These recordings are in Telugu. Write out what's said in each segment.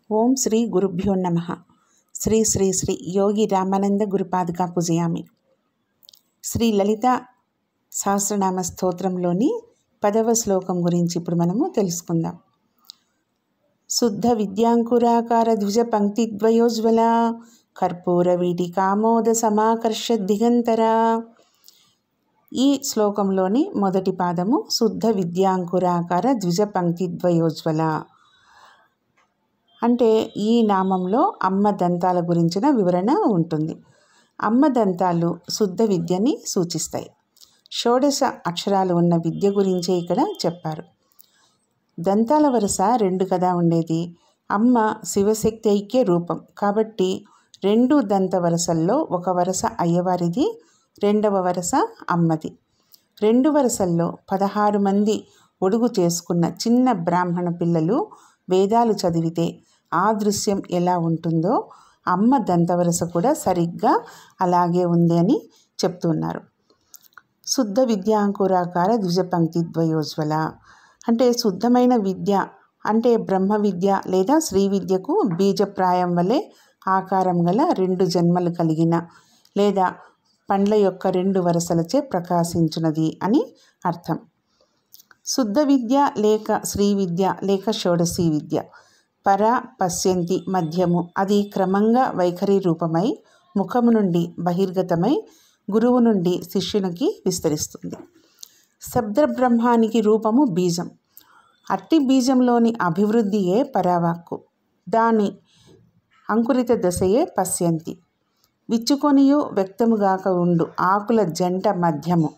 ఓం శ్రీ గురుభ్యో నమః. శ్రీ శ్రీ శ్రీ యోగి రామానంద గురుపాదుకా పూజయామి. శ్రీ లలిత సహస్రనామ స్తోత్రంలోని 10వ శ్లోకం గురించి ఇప్పుడు మనము తెలుసుకుందాం. శుద్ధ విద్యాంకురాకార ద్విజ పంక్తిద్వయోజ్వల కర్పూర వీటికామోద సమాకర్ష దిగంతర. ఈ శ్లోకంలోని మొదటి పాదము శుద్ధ విద్యాంకురాకార ద్విజ పంక్తిద్వయోజ్వల అంటే ఈ నామంలో అమ్మ దంతాల గురించిన వివరణ ఉంటుంది. అమ్మ దంతాలు శుద్ధ విద్యని సూచిస్తాయి. షోడశ అక్షరాలు ఉన్న విద్య గురించే ఇక్కడ చెప్పారు. దంతాల వరుస 2 కదా ఉండేది. అమ్మ శివశక్తి ఐక్య రూపం కాబట్టి 2 దంత వరసల్లో ఒక వరస అయ్యవారిది, 2వ వరస అమ్మది. 2 వరసల్లో 16 మంది ఒడుగు చేసుకున్న చిన్న బ్రాహ్మణ పిల్లలు వేదాలు చదివితే ఆ దృశ్యం ఎలా ఉంటుందో అమ్మ దంతవరస కూడా సరిగ్గా అలాగే ఉంది అని చెప్తున్నారు. శుద్ధ విద్యాంకురాకార ద్విజ పంక్తి ద్వయోజ్వల అంటే శుద్ధమైన విద్య అంటే బ్రహ్మ విద్య లేదా శ్రీ విద్యకు బీజప్రాయం వలె ఆకారం గల 2 జన్మలు కలిగిన లేదా పండ్ల యొక్క 2 వరసలచే ప్రకాశించినది అని అర్థం. శుద్ధ విద్య లేక శ్రీ విద్య లేక షోడశీ విద్య పర పశ్యంతి మధ్యము, అది క్రమంగా వైఖరి రూపమై ముఖము నుండి బహిర్గతమై గురువు నుండి శిష్యునికి విస్తరిస్తుంది. శబ్ద బ్రహ్మానికి రూపము బీజం. అట్టి బీజంలోని అభివృద్ధియే పరావాక్కు, దాని అంకురిత దశయే పశ్యంతి. విచ్చుకొనియు వ్యక్తముగాక ఉండు ఆకుల జంట మధ్యము,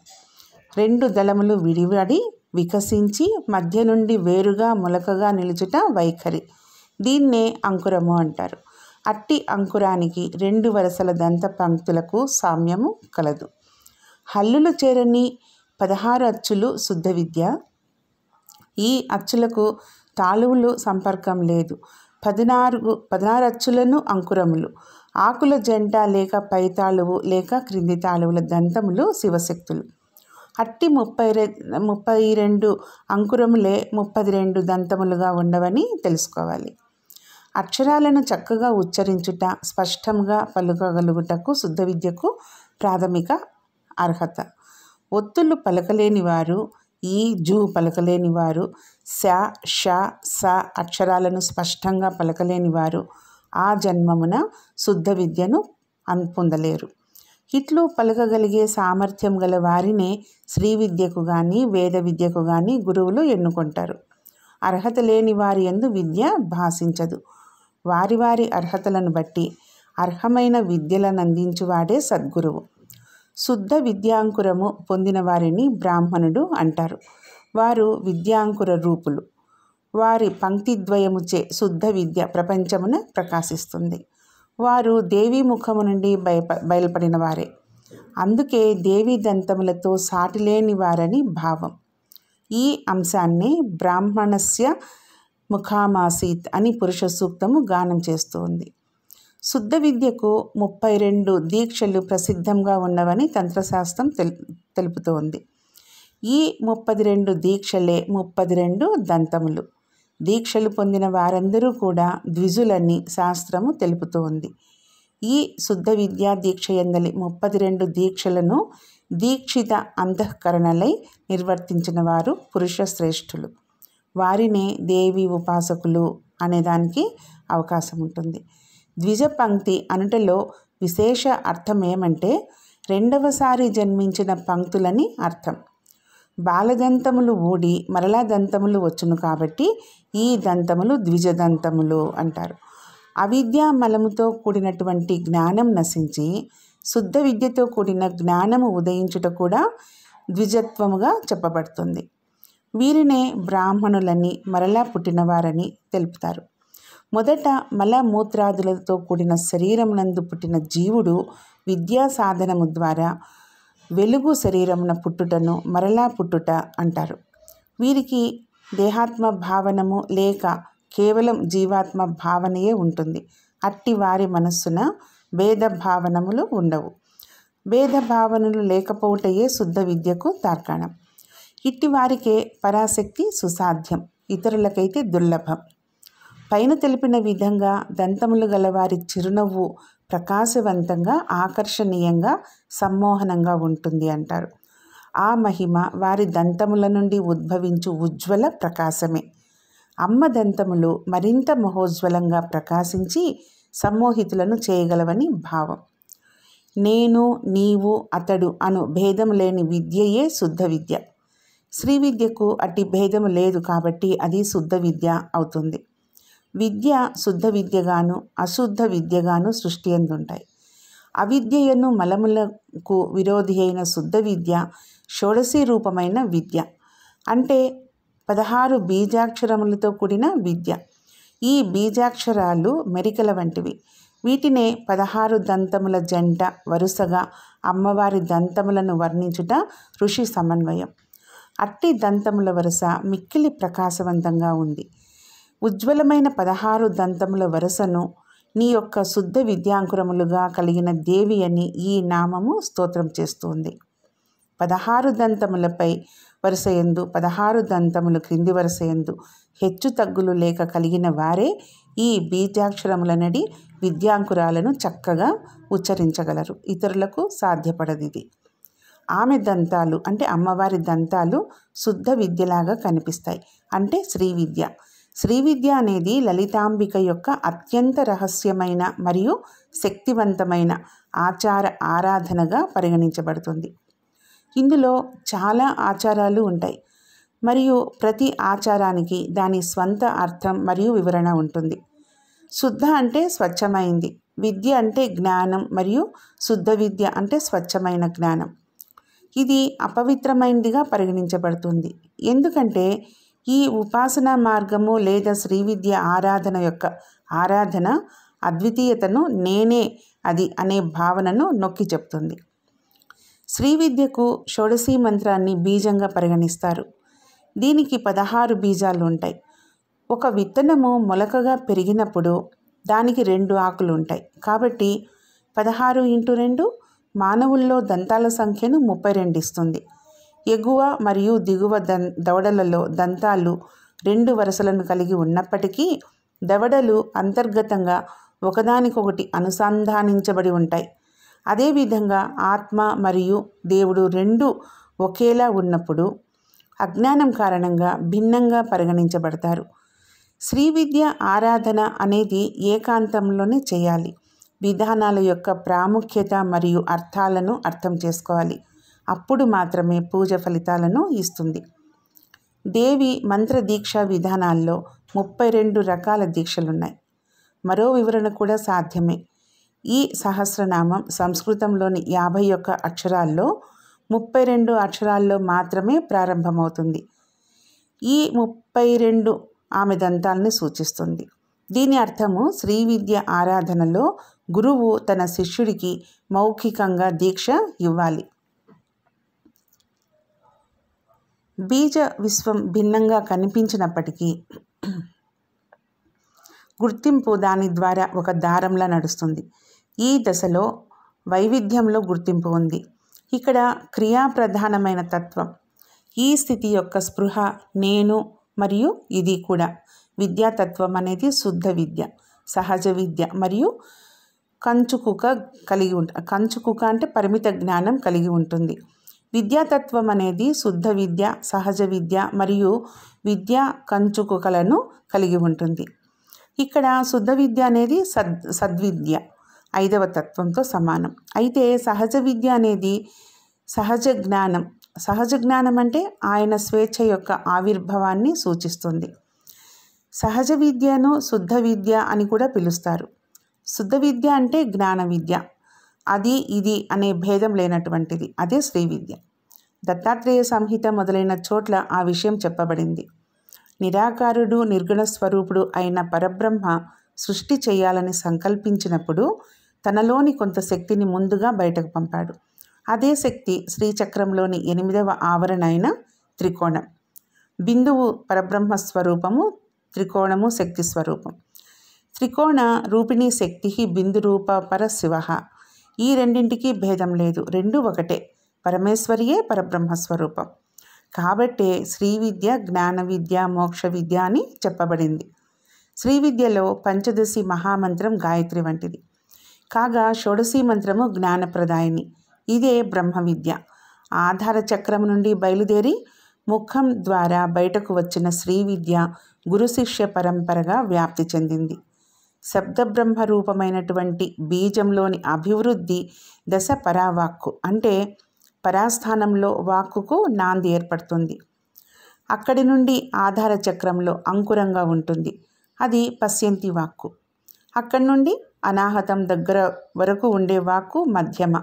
2 దళములు విడివడి వికసించి మధ్య నుండి వేరుగా మొలకగా నిలుచుట వైఖరి. దీన్నే అంకురము అంటారు. అట్టి అంకురానికి 2 వరసల దంత పంక్తులకు సామ్యము కలదు. హల్లులు చేరని 16 అచ్చులు శుద్ధ విద్య. ఈ అచ్చులకు తాళువులు సంపర్కం లేదు. 16 అచ్చులను అంకురములు. ఆకుల జంట లేక పై తాళువు లేక క్రింది తాళువుల దంతములు శివశక్తులు. అట్టి 32 అంకురములే 32 దంతములుగా ఉండవని తెలుసుకోవాలి. అక్షరాలను చక్కగా ఉచ్చరించుట, స్పష్టంగా పలుకగలుగుటకు శుద్ధ విద్యకు ప్రాథమిక అర్హత. ఒత్తులు పలకలేని వారు, ఈ జూ పలకలేని వారు, శ ష స అక్షరాలను స్పష్టంగా పలకలేని వారు ఆ జన్మమున శుద్ధ విద్యను పొందలేరు. ఇట్లు పలకగలిగే సామర్థ్యం గల వారినే శ్రీ విద్యకు కానీ వేద విద్యకు కానీ గురువులు ఎన్నుకుంటారు. అర్హత లేని వారి యందు విద్య భాషించదు. వారి వారి అర్హతలను బట్టి అర్హమైన విద్యలను అందించువాడే సద్గురువు. శుద్ధ విద్యాంకురము పొందిన వారిని బ్రాహ్మణుడు అంటారు. వారు విద్యాంకుర రూపులు. వారి పంక్తిద్వయముచే శుద్ధ విద్య ప్రపంచమున ప్రకాశిస్తుంది. వారు దేవీ ముఖము నుండి బయలుపడిన వారే. అందుకే దేవీ దంతములతో సాటిలేని వారని భావం. ఈ అంశాన్ని బ్రాహ్మణస్య ముఖామాసీత్ అని పురుష సూక్తము గానం చేస్తోంది. శుద్ధ విద్యకు 32 దీక్షలు ప్రసిద్ధంగా ఉన్నవని తంత్రశాస్త్రం తెలుపుతోంది. ఈ 32 దీక్షలే 32 దంతములు. దీక్షలు పొందిన వారందరూ కూడా ద్విజులని శాస్త్రము తెలుపుతోంది. ఈ శుద్ధ విద్యా దీక్షయందలి 32 దీక్షలను దీక్షిత అంతఃకరణలై నిర్వర్తించిన వారు పురుష శ్రేష్ఠులు. వారినే దేవి ఉపాసకులు అనేదానికి అవకాశం ఉంటుంది. ద్విజ పంక్తి అనుటలో విశేష అర్థం ఏమంటే 2వసారి జన్మించిన పంక్తులని అర్థం. బాలదంతములు ఊడి మరలా దంతములు వచ్చును కాబట్టి ఈ దంతములు ద్విజదంతములు అంటారు. అవిద్యా మలముతో కూడినటువంటి జ్ఞానం నశించి శుద్ధ విద్యతో కూడిన జ్ఞానము ఉదయించుట కూడా ద్విజత్వముగా చెప్పబడుతుంది. వీరినే బ్రాహ్మణులని మరలా పుట్టినవారని తెలుపుతారు. మొదట మలమూత్రాదులతో కూడిన శరీరమునందు పుట్టిన జీవుడు విద్యా సాధనము ద్వారా వెలుగు శరీరమున పుట్టుటను మరలా పుట్టుట అంటారు. వీరికి దేహాత్మ భావనము లేక కేవలం జీవాత్మ భావనయే ఉంటుంది. అట్టి వారి మనస్సున భేద భావనములు ఉండవు. భేద భావనలు లేకపోవటయే శుద్ధ విద్యకు తార్కాణం. ఇట్టి వారికే పరాశక్తి సుసాధ్యం, ఇతరులకైతే దుర్లభం. పైన తెలిపిన విధంగా దంతములు గలవారి చిరునవ్వు ప్రకాశవంతంగా, ఆకర్షణీయంగా, సమ్మోహనంగా ఉంటుంది అంటారు. ఆ మహిమ వారి దంతముల నుండి ఉద్భవించు ఉజ్వల ప్రకాశమే. అమ్మ దంతములు మరింత మహోజ్వలంగా ప్రకాశించి సమ్మోహితులను చేయగలవని భావం. నేను, నీవు, అతడు అను భేదం లేని విద్యయే శుద్ధ విద్య. శ్రీ విద్యకు అట్టి భేదము లేదు కాబట్టి అది శుద్ధ విద్య అవుతుంది. విద్య శుద్ధ విద్యగాను, అశుద్ధ విద్యగాను సృష్టి అందుంటాయి. అవిద్యయను మలములకు విరోధి అయిన శుద్ధ విద్య షోడశీ రూపమైన విద్య, అంటే 16 బీజాక్షరములతో కూడిన విద్య. ఈ బీజాక్షరాలు మెరికల వంటివి. వీటినే 16 దంతముల జంట వరుసగా అమ్మవారి దంతములను వర్ణించుట ఋషి సమన్వయం. అట్టి దంతముల వరుస మిక్కిలి ప్రకాశవంతంగా ఉంది. ఉజ్వలమైన 16 దంతముల వరుసను నీ యొక్క శుద్ధ విద్యాంకురములుగా కలిగిన దేవి అని ఈ నామము స్తోత్రం చేస్తుంది. 16 దంతములపై వరుసయందు 16 దంతములు క్రింది వరుసయందు హెచ్చు తగ్గులు లేక కలిగిన వారే ఈ బీజాక్షరములనడి విద్యాంకురాలను చక్కగా ఉచ్చరించగలరు. ఇతరులకు సాధ్యపడదిది. ఆమె దంతాలు అంటే అమ్మవారి దంతాలు శుద్ధ విద్యలాగా కనిపిస్తాయి, అంటే శ్రీ విద్య. శ్రీ విద్య అనేది లలితాంబిక యొక్క అత్యంత రహస్యమైన మరియు శక్తివంతమైన ఆచార ఆరాధనగా పరిగణించబడుతుంది. ఇందులో చాలా ఆచారాలు ఉంటాయి మరియు ప్రతి ఆచారానికి దాని స్వంత అర్థం మరియు వివరణ ఉంటుంది. శుద్ధ అంటే స్వచ్ఛమైంది, విద్య అంటే జ్ఞానం మరియు శుద్ధ విద్య అంటే స్వచ్ఛమైన జ్ఞానం. ఇది అపవిత్రమైనదిగా పరిగణించబడుతుంది. ఎందుకంటే ఈ ఉపాసనా మార్గము లేదా శ్రీ విద్య ఆరాధన యొక్క ఆరాధన అద్వితీయతను, నేనే అది అనే భావనను నొక్కి చెప్తుంది. శ్రీ విద్యకు షోడశీ మంత్రాన్ని బీజంగా పరిగణిస్తారు. దీనికి 16 బీజాలు ఉంటాయి. ఒక విత్తనము మొలకగా పెరిగినప్పుడు దానికి 2 ఆకులు ఉంటాయి. కాబట్టి 16 × 2 మానవుల్లో దంతాల సంఖ్యను 32 ఇస్తుంది. ఎగువ మరియు దిగువ దవడలలో దంతాలు 2 వరుసలను కలిగి ఉన్నప్పటికీ దవడలు అంతర్గతంగా ఒకదానికొకటి అనుసంధానించబడి ఉంటాయి. అదేవిధంగా ఆత్మ మరియు దేవుడు 2 ఒకేలా ఉన్నప్పుడు అజ్ఞానం కారణంగా భిన్నంగా పరిగణించబడతారు. శ్రీ విద్య ఆరాధన అనేది ఏకాంతంలోనే చేయాలి. విధానాల యొక్క ప్రాముఖ్యత మరియు అర్థాలను అర్థం చేసుకోవాలి. అప్పుడు మాత్రమే పూజ ఫలితాలను ఇస్తుంది. దేవి మంత్ర దీక్షా విధానాల్లో 32 రకాల దీక్షలున్నాయి. మరో వివరణ కూడా సాధ్యమే. ఈ సహస్రనామం సంస్కృతంలోని 51 అక్షరాల్లో 32 అక్షరాల్లో మాత్రమే ప్రారంభమవుతుంది. ఈ 32 ఆమె దంతాలను సూచిస్తుంది. దీని అర్థము శ్రీ విద్య ఆరాధనలో గురువు తన శిష్యుడికి మౌఖికంగా దీక్ష ఇవ్వాలి. బీజ విశ్వం భిన్నంగా కనిపించినప్పటికీ గుర్తింపు దాని ద్వారా ఒక దారంలా నడుస్తుంది. ఈ దశలో వైవిధ్యంలో గుర్తింపు ఉంది. ఇక్కడ క్రియాప్రధానమైన తత్వం. ఈ స్థితి యొక్క స్పృహ నేను మరియు ఇది కూడా. విద్యాతత్వం అనేది శుద్ధ విద్య, సహజ విద్య మరియు కంచుకుక కలిగి కంచుకుక అంటే పరిమిత జ్ఞానం కలిగి ఉంటుంది. విద్యాతత్వం అనేది శుద్ధ విద్య, సహజ విద్య మరియు విద్యా కంచుకుకలను కలిగి ఉంటుంది. ఇక్కడ శుద్ధ విద్య అనేది సద్విద్య 5వ తత్వంతో సమానం. అయితే సహజ విద్య అనేది సహజ జ్ఞానం. సహజ జ్ఞానం అంటే ఆయన స్వేచ్ఛ యొక్క ఆవిర్భావాన్ని సూచిస్తుంది. సహజ విద్యను శుద్ధ విద్య అని కూడా పిలుస్తారు. శుద్ధ విద్య అంటే జ్ఞాన విద్య, అది ఇది అనే భేదం లేనటువంటిది. అదే శ్రీ విద్య. దత్తాత్రేయ సంహిత మొదలైన చోట్ల ఆ విషయం చెప్పబడింది. నిరాకారుడు, నిర్గుణ స్వరూపుడు అయిన పరబ్రహ్మ సృష్టి చేయాలని సంకల్పించినప్పుడు తనలోని కొంత శక్తిని ముందుగా బయటకు పంపాడు. అదే శక్తి శ్రీచక్రంలోని 8వ ఆవరణ అయిన త్రికోణం. బిందువు పరబ్రహ్మ స్వరూపము, త్రికోణము శక్తి స్వరూపం. త్రికోణ రూపిణీ శక్తి బిందు రూప పరశివ. ఈ రెండింటికి భేదం లేదు, రెండు ఒకటే. పరమేశ్వరియే పరబ్రహ్మ స్వరూపం. కాబట్టే శ్రీ విద్య జ్ఞాన విద్య, మోక్ష విద్య అని చెప్పబడింది. శ్రీ విద్యలో పంచదశి మహామంత్రం గాయత్రి వంటిది. కాగా షోడశి మంత్రము జ్ఞానప్రదాయిని. ఇదే బ్రహ్మ విద్య. ఆధార చక్రం నుండి బయలుదేరి ముఖం ద్వారా బయటకు వచ్చిన శ్రీ విద్య గురు శిష్య పరంపరగా వ్యాప్తి చెందింది. శబ్దబ్రహ్మ రూపమైనటువంటి బీజంలోని అభివృద్ధి దశ పరావాక్కు, అంటే పరాస్థానంలో వాక్కుకు నాంది ఏర్పడుతుంది. అక్కడి నుండి ఆధార చక్రంలో అంకురంగా ఉంటుంది. అది పశ్యంతి వాక్కు. అక్కడి నుండి అనాహతం దగ్గర వరకు ఉండే వాక్కు మధ్యమ.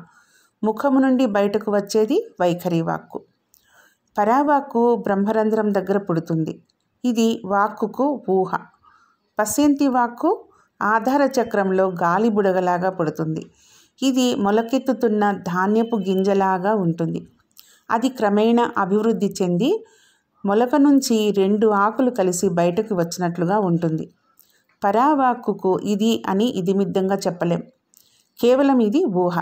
ముఖము నుండి బయటకు వచ్చేది వైఖరి వాక్కు. పరావాక్కు బ్రహ్మరంధ్రం దగ్గర పుడుతుంది. ఇది వాక్కుకు ఊహ. పశ్యంతి వాక్కు ఆధార చక్రంలో గాలి బుడగలాగా పుడుతుంది. ఇది మొలకెత్తుతున్న ధాన్యపు గింజలాగా ఉంటుంది. అది క్రమేణా అభివృద్ధి చెంది మొలక నుంచి 2 ఆకులు కలిసి బయటకు వచ్చినట్లుగా ఉంటుంది. పరావాక్కుకు ఇది అని ఇదిమిద్దంగా చెప్పలేం. కేవలం ఇది ఊహ.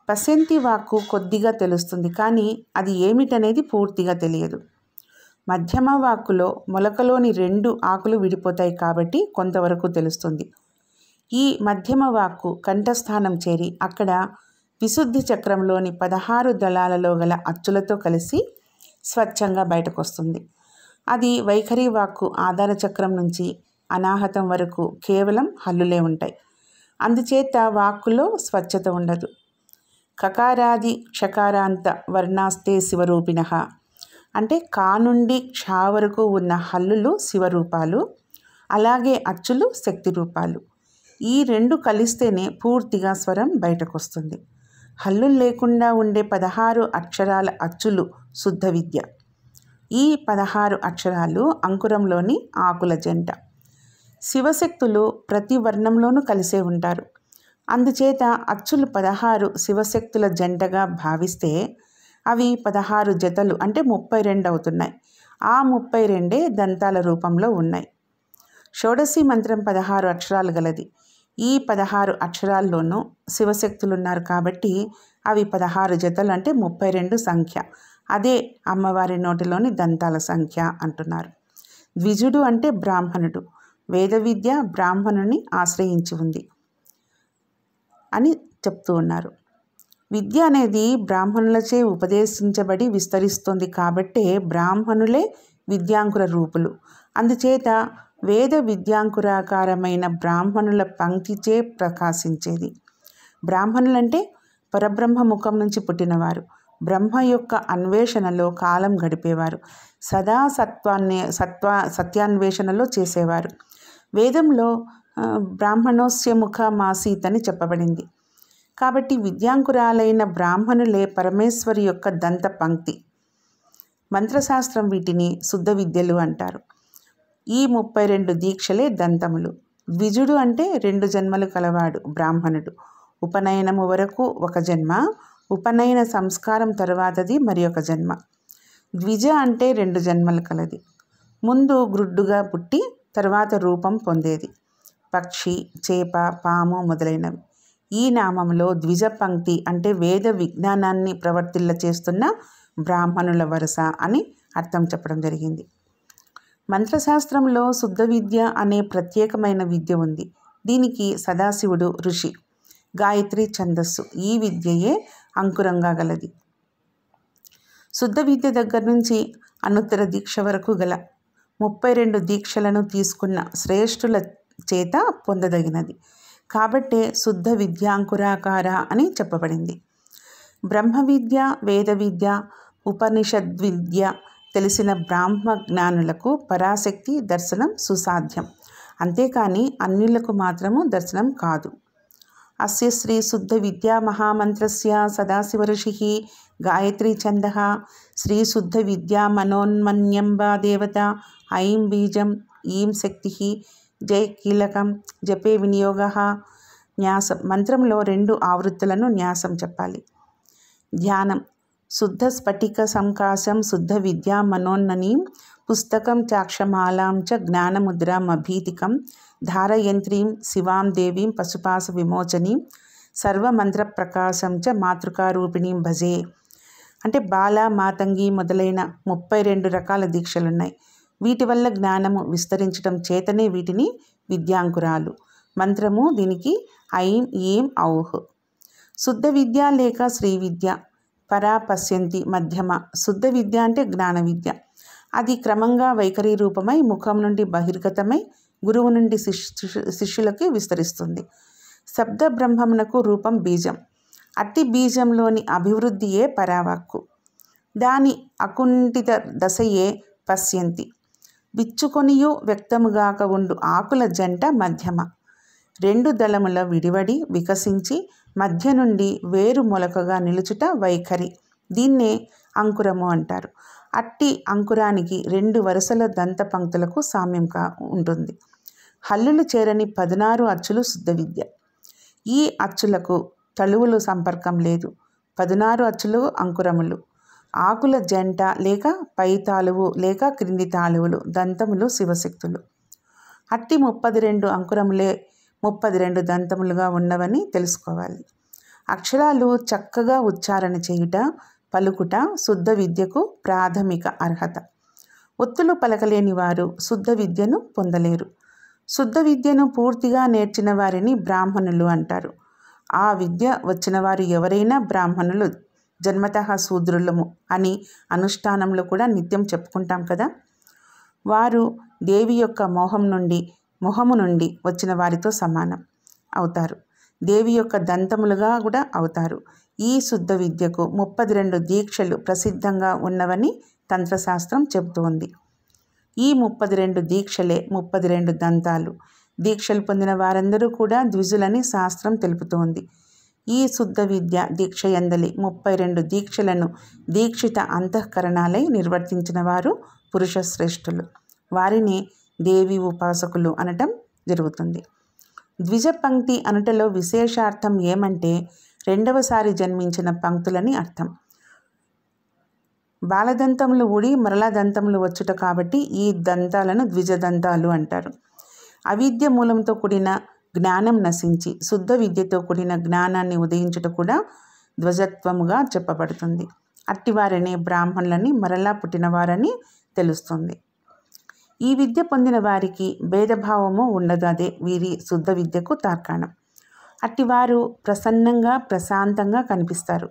పశ్యంతి వాక్కు కొద్దిగా తెలుస్తుంది, కానీ అది ఏమిటనేది పూర్తిగా తెలియదు. మధ్యమ వాక్కులో మొలకలోని 2 ఆకులు విడిపోతాయి కాబట్టి కొంతవరకు తెలుస్తుంది. ఈ మధ్యమ వాక్కు కంఠస్థానం చేరి అక్కడ విశుద్ధి చక్రంలోని 16 దళాలలో గల అచ్చులతో కలిసి స్వచ్ఛంగా బయటకు వస్తుంది. అది వైఖరి వాక్కు ఆధార చక్రం నుంచి అనాహతం వరకు కేవలం హల్లులే ఉంటాయి. అందుచేత వాక్కులో స్వచ్ఛత ఉండదు. కకారాది క్షకారాంత వర్ణాస్తే శివరూపిణః, అంటే కా నుండి క్షా వరకు ఉన్న హల్లులు శివరూపాలు, అలాగే అచ్చులు శక్తి రూపాలు. ఈ 2 కలిస్తేనే పూర్తిగా స్వరం బయటకు వస్తుంది. హల్లులు లేకుండా ఉండే 16 అక్షరాల అచ్చులు శుద్ధ విద్య. ఈ 16 అక్షరాలు అంకురంలోని ఆకుల జంట. శివశక్తులు ప్రతి వర్ణంలోనూ కలిసే ఉంటారు. అందుచేత అచ్చులు 16 శివశక్తుల జంటగా భావిస్తే అవి 16 జతలు, అంటే 32 అవుతున్నాయి. ఆ 32 దంతాల రూపంలో ఉన్నాయి. షోడశి మంత్రం 16 అక్షరాలు గలది. ఈ 16 అక్షరాల్లోనూ శివశక్తులున్నారు కాబట్టి అవి 16 జతలు, అంటే 32 సంఖ్య. అదే అమ్మవారి నోటిలోని దంతాల సంఖ్య అంటున్నారు. ద్విజుడు అంటే బ్రాహ్మణుడు. వేద విద్య బ్రాహ్మణుని ఆశ్రయించి ఉంది అని చెప్తూ ఉన్నారు. విద్య అనేది బ్రాహ్మణులచే ఉపదేశించబడి విస్తరిస్తుంది కాబట్టే బ్రాహ్మణులే విద్యాంకుర రూపులు. అందుచేత వేద విద్యాంకురాకారమైన బ్రాహ్మణుల పంక్తిచే ప్రకాశించేది. బ్రాహ్మణులంటే పరబ్రహ్మ ముఖం నుంచి పుట్టినవారు. బ్రహ్మ యొక్క అన్వేషణలో కాలం గడిపేవారు. సదా సత్యాన్వేషణలో చేసేవారు. వేదంలో బ్రాహ్మణోస్య ముఖ మాసీత్ అని చెప్పబడింది. కాబట్టి విద్యాంకురాలైన బ్రాహ్మణులే పరమేశ్వరి యొక్క దంత పంక్తి. మంత్రశాస్త్రం వీటిని శుద్ధ విద్యలు అంటారు. ఈ 32 దీక్షలే దంతములు. ద్విజుడు అంటే 2 జన్మలు కలవాడు బ్రాహ్మణుడు. ఉపనయనము వరకు ఒక జన్మ, ఉపనయన సంస్కారం తరువాతది మరి ఒక జన్మ. ద్విజ అంటే 2 జన్మలు కలది. ముందు గ్రుడ్డుగా పుట్టి తర్వాత రూపం పొందేది. పక్షి, చేప, పాము మొదలైనవి. ఈ నామంలో ద్విజ పంక్తి అంటే వేద విజ్ఞానాన్ని ప్రవర్తిల్ల చేస్తున్న బ్రాహ్మణుల వరుస అని అర్థం చెప్పడం జరిగింది. మంత్రశాస్త్రంలో శుద్ధ విద్య అనే ప్రత్యేకమైన విద్య ఉంది. దీనికి సదాశివుడు ఋషి. గాయత్రి ఛందస్సు ఈ విద్యయే అంకురంగా గలది. శుద్ధ విద్య దగ్గర నుంచి అనుత్తర దీక్ష వరకు గల 32 దీక్షలను తీసుకున్న శ్రేష్ఠుల చేత పొందదగినది. కాబట్టే శుద్ధ విద్యాంకురాకార అని చెప్పబడింది. బ్రహ్మ విద్య, వేద విద్య, ఉపనిషద్విద్య తెలిసిన బ్రాహ్మ జ్ఞానులకు పరాశక్తి దర్శనం సుసాధ్యం. అంతేకాని అన్యులకు మాత్రము దర్శనం కాదు. అస్య శ్రీ శుద్ధ విద్యా మహామంత్రస్య సదాశివ ఋషిః గాయత్రీ ఛందః శ్రీ శుద్ధ విద్యా మనోన్మన్యంబా దేవత ఐం బీజం ఈం శక్తిః జై కీలకం జపే వినియోగః. న్యాసం. మంత్రంలో 2 ఆవృత్తులను న్యాసం చెప్పాలి. ధ్యానం. శుద్ధ స్ఫటిక సంకాశం శుద్ధ విద్యా మనోన్ననీం పుస్తకం చాక్షమాలాం చ జ్ఞానముద్రామభీతికం ధారయంత్రీం శివాం దేవీం పశుపాస విమోచనీం సర్వమంత్ర ప్రకాశం చ మాతృకారూపిణీం భజే. అంటే బాల, మాతంగి మొదలైన 32 రకాల దీక్షలున్నాయి. వీటి వల్ల జ్ఞానము విస్తరించడం చేతనే వీటిని విద్యాంకురాలు. మంత్రము దీనికి ఐం ఈం ఔహ్. శుద్ధ విద్య లేక శ్రీ విద్య, పరా పశ్యంతి మధ్యమ. శుద్ధ విద్య అంటే జ్ఞాన విద్య. అది క్రమంగా వైఖరి రూపమై ముఖం నుండి బహిర్గతమై గురువు నుండి శిష్యులకి విస్తరిస్తుంది. శబ్ద బ్రహ్మమునకు రూపం బీజం. అట్టి బీజంలోని అభివృద్ధియే పరావాక్కు. దాని అకుంఠిత దశయే పశ్యంతి. విచ్చుకొనియు వ్యక్తముగాక ఉండు ఆకుల జంట మధ్యమ. రెండు దళముల విడివడి వికసించి మధ్య నుండి వేరు మొలకగా నిలుచుట వైఖరి. దీన్నే అంకురము అంటారు. అట్టి అంకురానికి 2 వరుసల దంత పంక్తులకు సామ్యంగా ఉంటుంది. హల్లులు చేరని 16 అచ్చులు శుద్ధ విద్య. ఈ అచ్చులకు తళువులు సంపర్కం లేదు. 16 అచ్చులు అంకురములు. ఆకుల జంట లేక పై తాలువు లేక క్రింది తాలువులు దంతములు శివశక్తులు. అట్టి 32 అంకురములే 32 దంతములుగా ఉన్నవని తెలుసుకోవాలి. అక్షరాలు చక్కగా ఉచ్చారణ చేయుట, పలుకుట శుద్ధ విద్యకు ప్రాథమిక అర్హత. ఒత్తులు పలకలేని వారు శుద్ధ విద్యను పొందలేరు. శుద్ధ విద్యను పూర్తిగా నేర్చిన వారిని బ్రాహ్మణులు అంటారు. ఆ విద్య వచ్చిన వారు ఎవరైనా బ్రాహ్మణులు, జన్మతః శూద్రులము అని అనుష్ఠానంలో కూడా నిత్యం చెప్పుకుంటాం కదా. వారు దేవి యొక్క మొహము నుండి వచ్చిన వారితో సమానం అవుతారు. దేవి యొక్క దంతములుగా కూడా అవుతారు. ఈ శుద్ధ విద్యకు 32 దీక్షలు ప్రసిద్ధంగా ఉన్నవని తంత్రశాస్త్రం చెబుతోంది. ఈ 32 దీక్షలే 32 దంతాలు. దీక్షలు పొందిన వారందరూ కూడా ద్విజులని శాస్త్రం తెలుపుతోంది. ఈ శుద్ధ విద్య దీక్షయందలి 32 దీక్షలను దీక్షిత అంతఃకరణాలై నిర్వర్తించిన వారు పురుష శ్రేష్ఠులు. వారిని దేవి ఉపాసకులు అనటం జరుగుతుంది. ద్విజ పంక్తి అనుటలో విశేషార్థం ఏమంటే 2వసారి జన్మించిన పంక్తులని అర్థం. బాలదంతములు ఊడి మరలా దంతములు వచ్చుట కాబట్టి ఈ దంతాలను ద్విజదంతాలు అంటారు. అవిద్య మూలంతో కూడిన జ్ఞానం నశించి శుద్ధ విద్యతో కూడిన జ్ఞానాన్ని ఉదయించుట కూడా ధ్వజత్వముగా చెప్పబడుతుంది. అట్టివారిని బ్రాహ్మణులని మరలా పుట్టినవారని తెలుస్తుంది. ఈ విద్య పొందిన వారికి భేదభావము ఉండదు. అదే వీరి శుద్ధ విద్యకు తార్కాణం. అట్టివారు ప్రసన్నంగా ప్రశాంతంగా కనిపిస్తారు.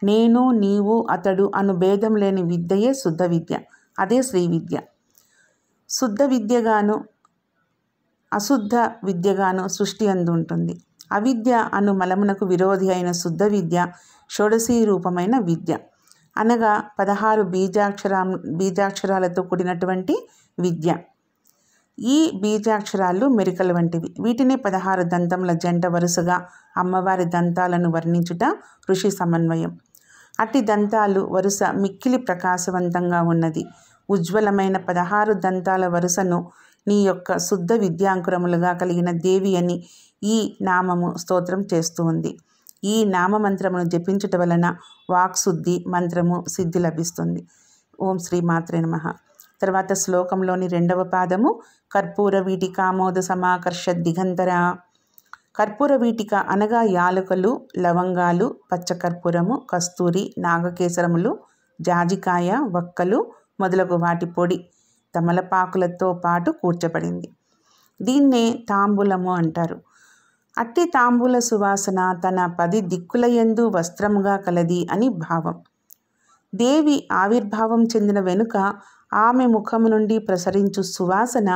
నేను, నీవు, అతడు అను భేదం లేని విద్యయే శుద్ధ విద్య. అదే శ్రీ విద్య. శుద్ధ విద్యగాను అశుద్ధ విద్యగాను సృష్టి అందు ఉంటుంది. అవిద్య అను మలమునకు విరోధి అయిన శుద్ధ విద్య షోడశీ రూపమైన విద్య, అనగా 16 బీజాక్షరాలతో కూడినటువంటి విద్య. ఈ బీజాక్షరాలు మెరికల వంటివి. వీటిని 16 దంతముల జంట వరుసగా అమ్మవారి దంతాలను వర్ణించుట ఋషి సమన్వయం. అట్టి దంతాలు వరుస మిక్కిలి ప్రకాశవంతంగా ఉన్నది. ఉజ్వలమైన 16 దంతాల వరుసను నీ యొక్క శుద్ధ విద్యాంకురములుగా కలిగిన దేవి అని ఈ నామము స్తోత్రం చేస్తూ ఉంది. ఈ నామమంత్రమును జపించుట వలన వాక్శుద్ధి, మంత్రము సిద్ధి లభిస్తుంది. ఓం శ్రీ మాత్రే నమః. తర్వాత శ్లోకంలోని 2వ పాదము కర్పూర వీటికామోద సమాకర్ష దిగంతర. కర్పూర వీటిక అనగా యాలకులు, లవంగాలు, పచ్చకర్పూరము, కస్తూరి, నాగకేసరములు, జాజికాయ, వక్కలు మొదలగు వాటి పొడి తమలపాకులతో పాటు కూర్చబడింది. దీన్నే తాంబూలము అంటారు. అట్టి తాంబూల సువాసన తన 10 దిక్కులయందు వస్త్రముగా కలది అని భావం. దేవి ఆవిర్భావం చెందిన వెనుక ఆమె ముఖము నుండి ప్రసరించు సువాసన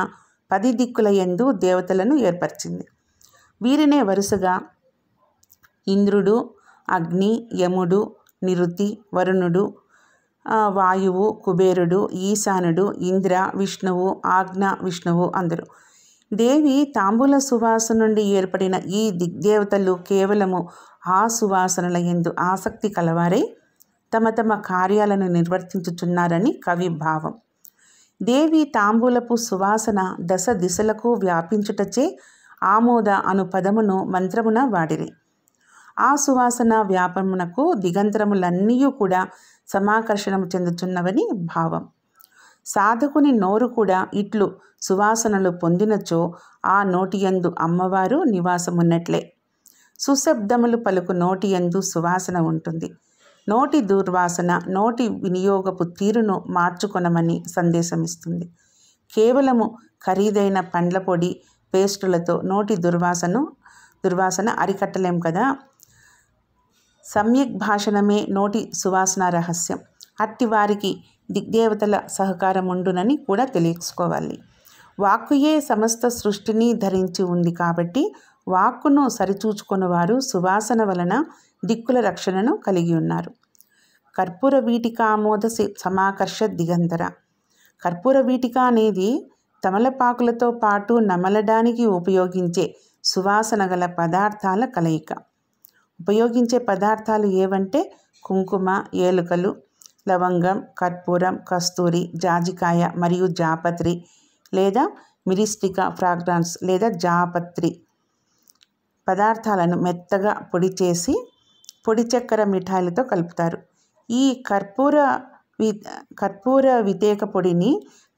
10 దిక్కులయందు దేవతలను ఏర్పరిచింది. వీరినే వరుసగా ఇంద్రుడు, అగ్ని, యముడు, నిరుతి, వరుణుడు, వాయువు, కుబేరుడు, ఈశానుడు, ఇంద్ర, విష్ణువు, ఆజ్ఞ విష్ణువు అందరూ. దేవి తాంబూల సువాసన నుండి ఏర్పడిన ఈ దిగ్దేవతలు కేవలము ఆ సువాసనల యందు ఆసక్తి కలవారై తమ తమ కార్యాలను నిర్వర్తించుచున్నారని కవి భావం. దేవి తాంబూలపు సువాసన దశ దిశలకు వ్యాపించుటచే ఆమోద అను పదమును మంత్రమున వాడిరి. ఆ సువాసన వ్యాపమునకు దిగంతరములన్నీ కూడా సమాకర్షణము చెందుచున్నవని భావం. సాధకుని నోరు కూడా ఇట్లు సువాసనలు పొందినచో ఆ నోటియందు అమ్మవారు నివాసమున్నట్లే. సుశబ్దములు పలుకు నోటియందు సువాసన ఉంటుంది. నోటి దుర్వాసన నోటి వినియోగపు తీరును మార్చుకొనమని సందేశమిస్తుంది. కేవలము ఖరీదైన పండ్ల పొడి పేస్టులతో నోటి దుర్వాసన అరికట్టలేం కదా. సమ్యక్ భాషణమే నోటి సువాసన రహస్యం. అట్టి వారికి దిగ్దేవతల సహకారం ఉండునని కూడా తెలుసుకోవాలి. వాక్కుయే సమస్త సృష్టిని ధరించి ఉంది కాబట్టి వాక్కును సరిచూచుకుని వారు సువాసన వలన దిక్కుల రక్షణను కలిగి ఉన్నారు. కర్పూర వీటికామోద సమాకర్ష దిగంతర. కర్పూర వీటిక అనేది తమలపాకులతో పాటు నమలడానికి ఉపయోగించే సువాసన గల పదార్థాల కలయిక. ఉపయోగించే పదార్థాలు ఏవంటే కుంకుమ, ఏలుకలు, లవంగం, కర్పూరం, కస్తూరి, జాజికాయ మరియు జాపత్రి లేదా మిరిస్టికా ఫ్రాగ్రాన్స్ లేదా జాపత్రి పదార్థాలను మెత్తగా పొడి చేసి పొడి చక్కెర మిఠాయిలతో కలుపుతారు. ఈ కర్పూర వితేక పొడిని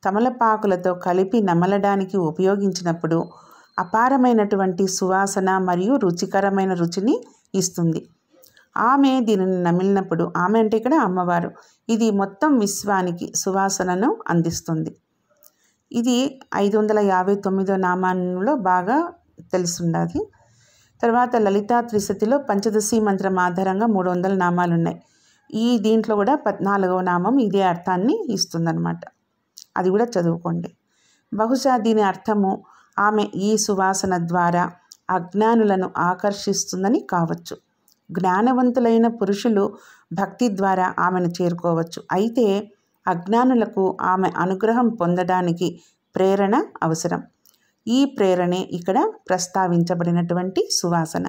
తమలపాకులతో కలిపి నమలడానికి ఉపయోగించినప్పుడు అపారమైనటువంటి సువాసన మరియు రుచికరమైన రుచిని ఇస్తుంది. ఆమె దీనిని నమిలినప్పుడు, ఆమె అంటే ఇక్కడ అమ్మవారు, ఇది మొత్తం విశ్వానికి సువాసనను అందిస్తుంది. ఇది 559వ నామంలో బాగా తెలుసుండాలి. తర్వాత లలితా త్రిశతిలో పంచదశి మంత్రం ఆధారంగా 300 నామాలు ఉన్నాయి. దీంట్లో కూడా 14వ నామం ఇదే అర్థాన్ని ఇస్తుందన్నమాట. అది కూడా చదువుకోండి. బహుశా దీని అర్థము ఆమె ఈ సువాసన ద్వారా అజ్ఞానులను ఆకర్షిస్తుందని కావచ్చు. జ్ఞానవంతులైన పురుషులు భక్తి ద్వారా ఆమెను చేరుకోవచ్చు. అయితే అజ్ఞానులకు ఆమె అనుగ్రహం పొందడానికి ప్రేరణ అవసరం. ఈ ప్రేరణే ఇక్కడ ప్రస్తావించబడినటువంటి సువాసన.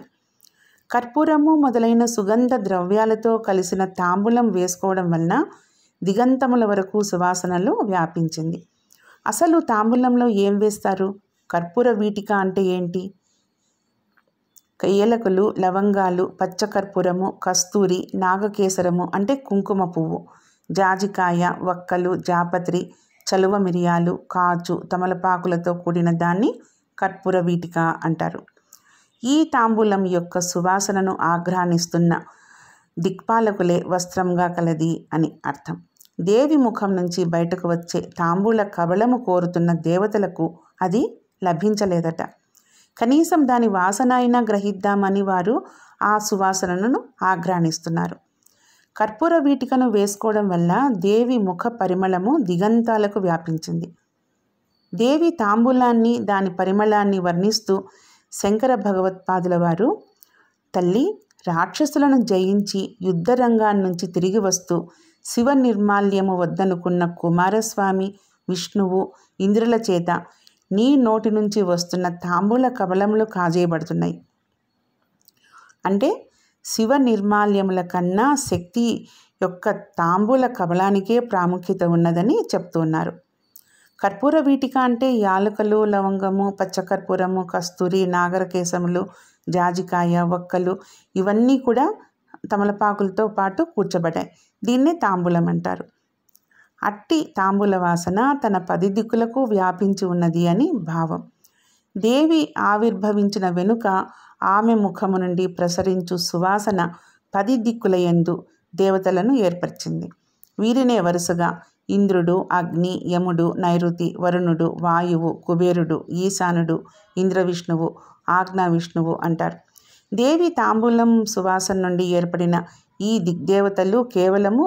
కర్పూరము మొదలైన సుగంధ ద్రవ్యాలతో కలిసిన తాంబూలం వేసుకోవడం వలన దిగంతముల వరకు సువాసనలు వ్యాపించింది. అసలు తాంబూలంలో ఏం వేస్తారు? కర్పూర వీటిక అంటే ఏంటి? ఏలకులు, లవంగాలు, పచ్చకర్పూరము, కస్తూరి, నాగకేసరము అంటే కుంకుమ పువ్వు, జాజికాయ, వక్కలు, జాపత్రి, చలువ మిరియాలు, కాచు, తమలపాకులతో కూడిన దాన్ని కర్పూర వీటిక అంటారు. ఈ తాంబూలం యొక్క సువాసనను ఆఘ్రానిస్తున్న దిక్పాలకులే వస్త్రంగా కలది అని అర్థం. దేవి ముఖం నుంచి బయటకు వచ్చే తాంబూల కబళము కోరుతున్న దేవతలకు అది లభించలేదట. కనీసం దాని వాసన అయినా గ్రహిద్దామని వారు ఆ సువాసనను ఆఘ్రానిస్తున్నారు. కర్పూర వీటికను వేసుకోవడం వల్ల దేవి ముఖ పరిమళము దిగంతాలకు వ్యాపించింది. దేవి తాంబూలాన్ని, దాని పరిమళాన్ని వర్ణిస్తూ శంకర భగవత్పాదుల వారు, తల్లి రాక్షసులను జయించి యుద్ధరంగాన్నించి తిరిగి వస్తూ శివ నిర్మాల్యము వద్దనుకున్న కుమారస్వామి, విష్ణువు, ఇంద్రుల చేత నీ నోటి నుంచి వస్తున్న తాంబూల కబళములు కాజేయబడుతున్నాయి. అంటే శివ నిర్మాల్యముల కన్నా శక్తి యొక్క తాంబూల కబళానికే ప్రాముఖ్యత ఉన్నదని చెప్తున్నారు. కర్పూర వీటిక అంటే యాలకులు, లవంగము, పచ్చకర్పూరము, కస్తూరి, నాగరకేశములు, జాజికాయ, వక్కలు ఇవన్నీ కూడా తమలపాకులతో పాటు కూర్చబడ్డాయి. దీన్నే తాంబూలం అంటారు. అట్టి తాంబూల వాసన తన 10 దిక్కులకు వ్యాపించి ఉన్నది అని భావం. దేవి ఆవిర్భవించిన వెనుక ఆమె ముఖము నుండి ప్రసరించు సువాసన 10 దిక్కుల యందు దేవతలను ఏర్పరిచింది. వీరినే వరుసగా ఇంద్రుడు, అగ్ని, యముడు, నైరుతి, వరుణుడు, వాయువు, కుబేరుడు, ఈశానుడు, ఇంద్రవిష్ణువు, ఆజ్ఞా విష్ణువు అంటారు. దేవి తాంబూలం సువాసన నుండి ఏర్పడిన ఈ దిగ్దేవతలు కేవలము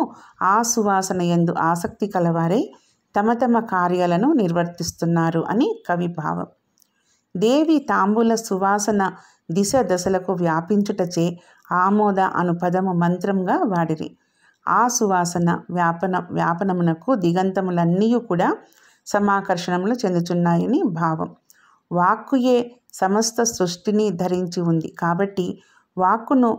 ఆ సువాసన యందు ఆసక్తి కలవారై తమ తమ కార్యాలను నిర్వర్తిస్తున్నారు అని కవి భావం. దేవి తాంబూల సువాసన దిశ దశలకు వ్యాపించుటచే ఆమోద అను పదము మంత్రంగా వాడిరి. ఆ సువాసన వ్యాపనమునకు దిగంతములన్నీ కూడా సమాకర్షణములు చెందుచున్నాయని భావం. వాక్కుయే సమస్త సృష్టిని ధరించి ఉంది కాబట్టి వాక్కును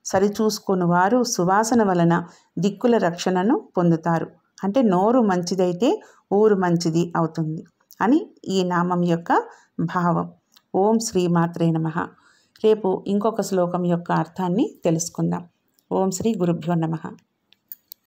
సరిచూసుకుని వారు సువాసన వలన దిక్కుల రక్షణను పొందుతారు. అంటే నోరు మంచిదైతే ఊరు మంచిది అవుతుంది అని ఈ నామం యొక్క భావం. ఓం శ్రీమాత్రే నమః. రేపు ఇంకొక శ్లోకం యొక్క అర్థాన్ని తెలుసుకుందాం. ఓం శ్రీ గురుభ్యో నమః.